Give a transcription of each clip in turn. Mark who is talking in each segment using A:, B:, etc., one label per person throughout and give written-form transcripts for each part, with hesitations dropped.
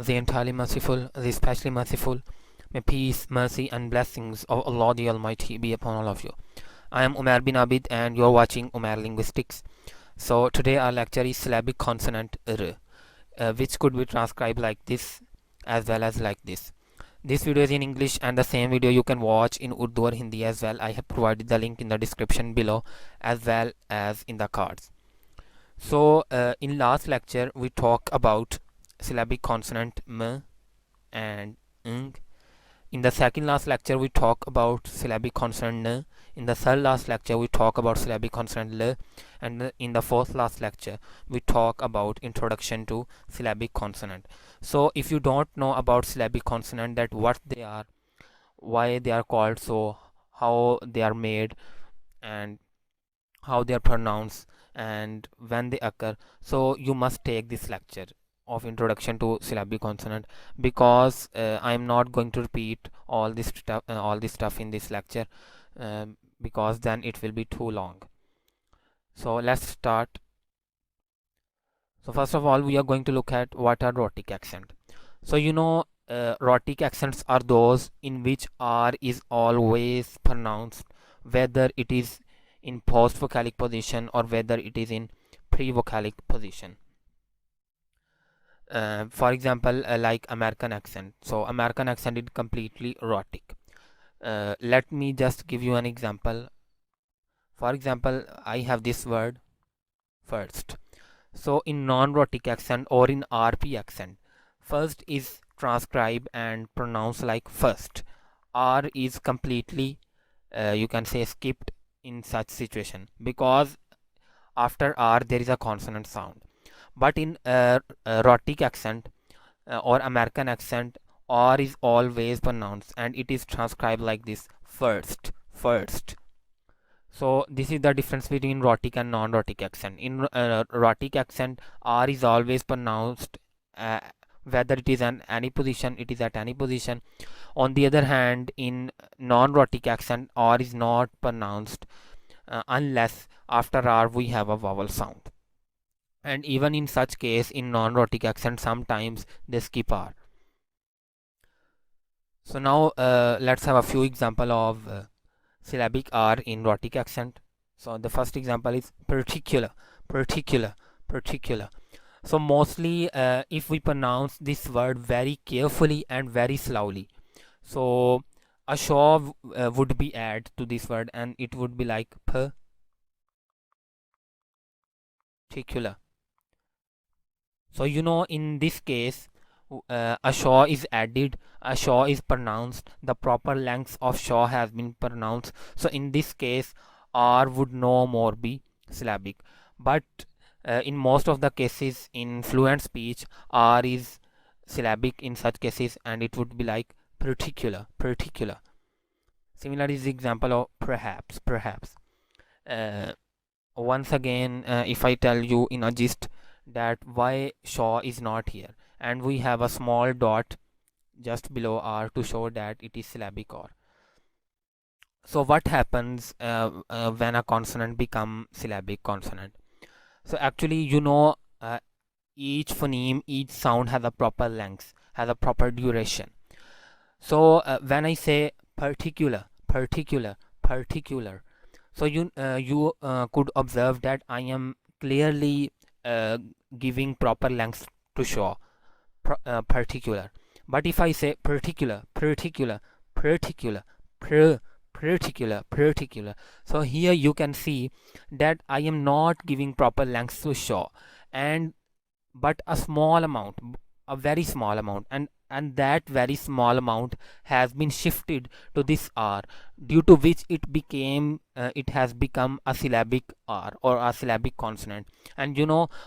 A: the entirely merciful, the especially merciful. May peace, mercy, and blessings of Allah the Almighty be upon all of you. I am Umar bin Abid, and you're watching Umar Linguistics. So today our lecture is syllabic consonant R, which could be transcribed like this as well as like this. This video is in English, and the same video you can watch in Urdu or Hindi as well. I have provided the link in the description below as well as in the cards. So in last lecture we talked about syllabic consonant M and ng. In the second last lecture we talk about syllabic consonant n. In the third last lecture we talk about syllabic consonant l, and in the fourth last lecture we talk about introduction to syllabic consonant. So if you don't know about syllabic consonant, that what they are, why they are called so, how they are made, and how they are pronounced, and when they occur, so you must take this lecture of introduction to syllabic consonant, because I am not going to repeat all this stuff in this lecture, because then it will be too long. So let's start. So first of all, we are going to look at what are rhotic accent. So rhotic accents are those in which R is always pronounced, whether it is in post-vocalic position or whether it is in pre-vocalic position. For example, like American accent. So American accent is completely rhotic. Let me just give you an example. For example, I have this word first. So in non-rhotic accent or in RP accent, first is transcribed and pronounced like first. R is completely you can say skipped in such situation, because after R there is a consonant sound. But in rhotic accent or American accent, R is always pronounced and it is transcribed like this: first. So this is the difference between rhotic and non-rhotic accent. In rhotic accent, R is always pronounced, whether it is in any position, it is at any position. On the other hand, in non-rhotic accent, R is not pronounced unless after R we have a vowel sound. And even in such case, in non-rhotic accent, sometimes they skip R. So now let's have a few examples of syllabic R in rhotic accent. So the first example is particular. So mostly if we pronounce this word very carefully and very slowly, so a shaw would be added to this word and it would be like particular. So in this case a shaw is added, a shaw is pronounced, the proper length of shaw has been pronounced. So in this case R would no more be syllabic. But in most of the cases in fluent speech, R is syllabic in such cases and it would be like particular. Similar is the example of perhaps. Once again, if I tell you in a gist that why shaw is not here, and we have a small dot just below R to show that it is syllabic R. So what happens when a consonant become syllabic consonant? So actually each phoneme, each sound has a proper length, has a proper duration. So when I say particular, so you could observe that I am clearly giving proper length to show particular. But if I say particular, so here you can see that I am not giving proper length to show, but a small amount, a very small amount, and that very small amount has been shifted to this R, due to which it has become a syllabic R or a syllabic consonant. And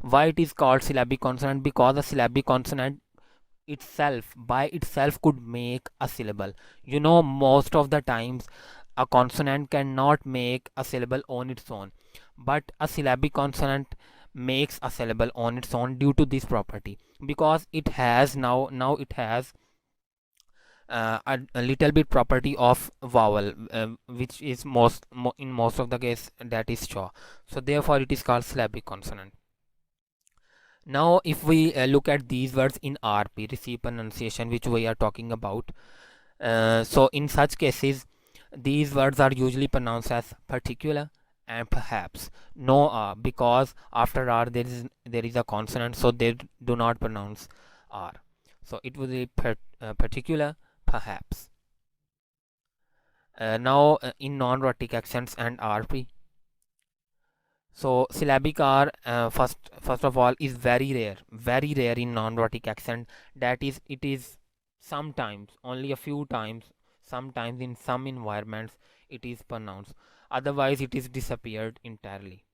A: why it is called syllabic consonant? Because a syllabic consonant by itself could make a syllable. Most of the times a consonant cannot make a syllable on its own, but a syllabic consonant makes a syllable on its own due to this property, because it has now it has a little bit property of vowel, which is in most of the case that is shaw. So therefore it is called syllabic consonant. Now if we look at these words in RP, receive pronunciation, which we are talking about, so in such cases these words are usually pronounced as particular and perhaps. No R, because after R there is a consonant, so they do not pronounce R. So it will be particular, perhaps. Now in non-rhotic accents and RP. So syllabic R, first of all, is very rare in non-rhotic accent. That is, it is sometimes, only a few times, sometimes in some environments it is pronounced. Otherwise, it is disappeared entirely,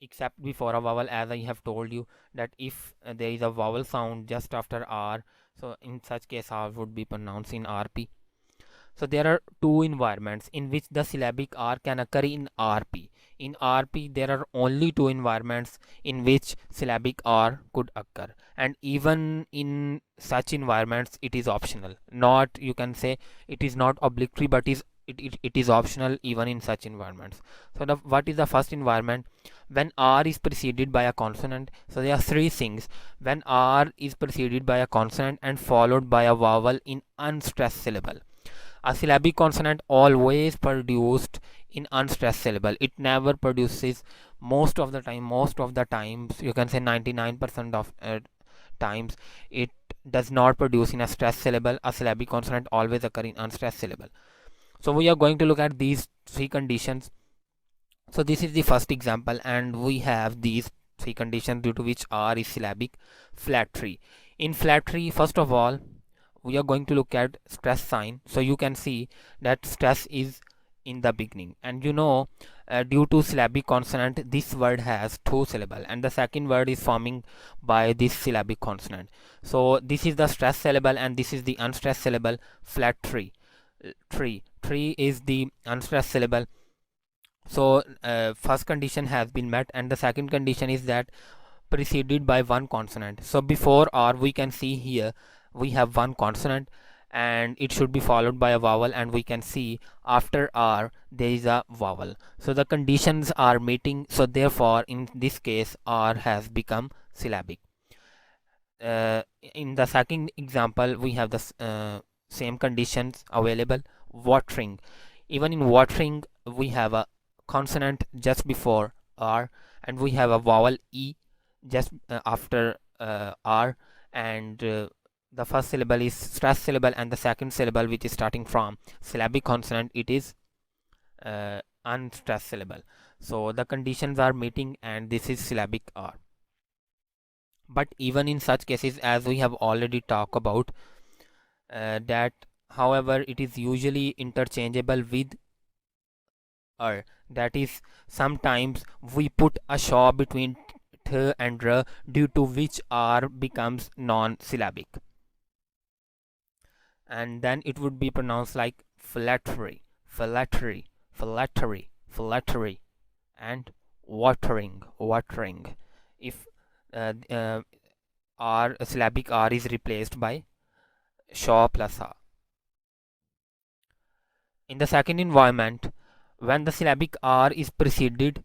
A: except before a vowel, as I have told you that if there is a vowel sound just after R, so in such case R would be pronounced in RP. So there are two environments in which the syllabic R can occur in RP. In RP, there are only two environments in which syllabic R could occur, and even in such environments, it is optional. Not, you can say, it is not obligatory, but it is optional even in such environments. So what is the first environment? When R is preceded by a consonant. So there are three things. When R is preceded by a consonant and followed by a vowel in unstressed syllable. A syllabic consonant always produced in unstressed syllable. It never produces, most of the times, you can say 99% of times, it does not produce in a stressed syllable. A syllabic consonant always occur in unstressed syllable. So we are going to look at these three conditions. So this is the first example, and we have these three conditions due to which R is syllabic. Flattery. In flattery, first of all, we are going to look at stress sign. So you can see that stress is in the beginning, and due to syllabic consonant, this word has two syllable, and the second word is forming by this syllabic consonant. So this is the stress syllable and this is the unstressed syllable. Flat tree is the unstressed syllable. So first condition has been met, and the second condition is that preceded by one consonant. So before R, we can see here we have one consonant and it should be followed by a vowel, and we can see after R there is a vowel. So the conditions are meeting, so therefore in this case R has become syllabic. In the second example, we have the same conditions available. Watering. Even in watering, we have a consonant just before R, and we have a vowel E just after R, and the first syllable is stressed syllable, and the second syllable, which is starting from syllabic consonant, it is unstressed syllable. So the conditions are meeting, and this is syllabic R. But even in such cases, as we have already talked about, that however it is usually interchangeable with R. That is, sometimes we put a shaw between th and r, due to which R becomes non-syllabic, and then it would be pronounced like flattery, and watering, if R, syllabic R, is replaced by shaw plus R. In the second environment, when the syllabic R is preceded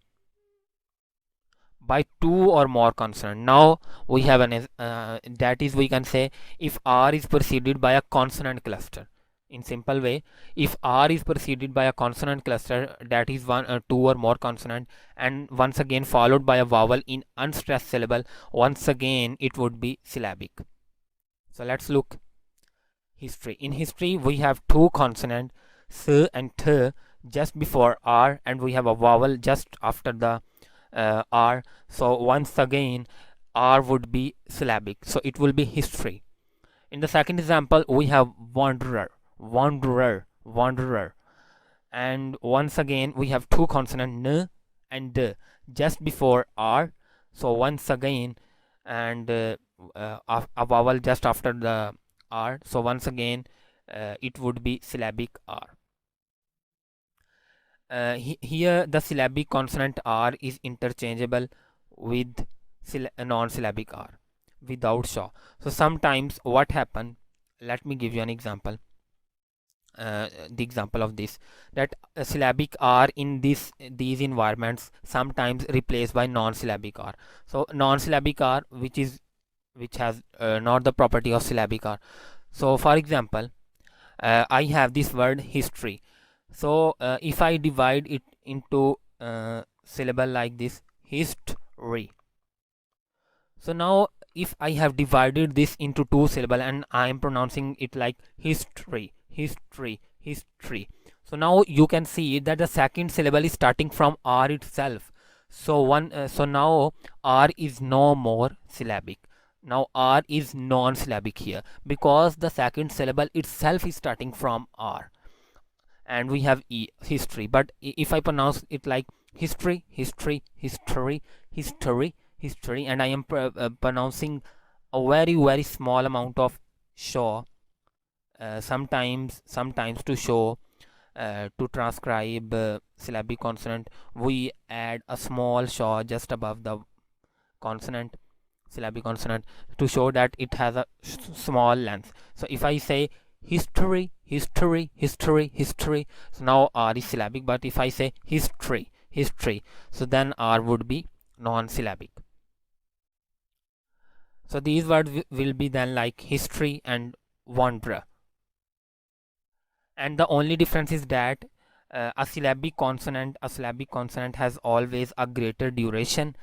A: by two or more consonant. Now we have that is, we can say, if R is preceded by a consonant cluster. In simple way, if R is preceded by a consonant cluster, that is two or more consonant, and once again followed by a vowel in unstressed syllable, once again it would be syllabic. So let's look history. In history, we have two consonant, s and th, just before R, and we have a vowel just after the R. So once again R would be syllabic, so it will be history. In the second example, we have wanderer, and once again we have two consonant, n and d, just before R. So once again, and a vowel just after the R. So once again it would be syllabic R. Here the syllabic consonant R is interchangeable with non-syllabic R without shaw. So sometimes what happen, let me give you an example. the example of this, that syllabic R in these environments sometimes replaced by non-syllabic R. So non-syllabic R which has not the property of syllabic R. So for example, I have this word history. So if I divide it into syllable like this, history. So now if I have divided this into two syllable and I am pronouncing it like history, history, history. So now you can see that the second syllable is starting from R itself. So now R is no more syllabic. Now R is non-syllabic here because the second syllable itself is starting from R, and we have history. But if I pronounce it like history, history, history, history, history, and I am pronouncing a very small amount of shaw, sometimes to show, to transcribe syllabic consonant, we add a small shaw just above the consonant, syllabic consonant, to show that it has a small length. So if I say history, history, history, history, so now R is syllabic. But if I say history, history, so then R would be non-syllabic. So these words will be then like history and wanderer. And the only difference is that a syllabic consonant has always a greater duration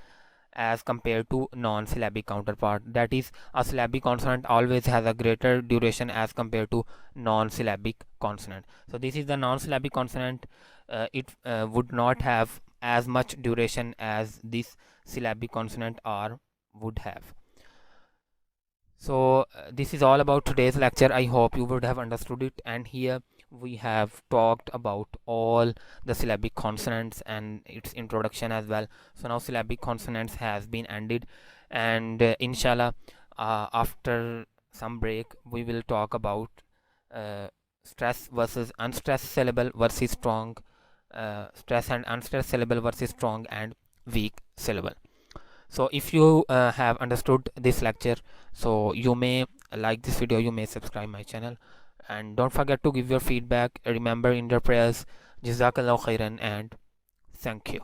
A: as compared to non-syllabic counterpart. That is, a syllabic consonant always has a greater duration as compared to non-syllabic consonant. So this is the non-syllabic consonant. It would not have as much duration as this syllabic consonant R would have. So this is all about today's lecture. I hope you would have understood it. And here we have talked about all the syllabic consonants and its introduction as well. So now syllabic consonants has been ended, and inshallah after some break we will talk about stress versus unstressed syllable versus strong, stress and unstressed syllable versus strong and weak syllable. So if you have understood this lecture, so you may like this video, you may subscribe my channel, and don't forget to give your feedback. Remember in your prayers. Jazakallah khairan, and thank you.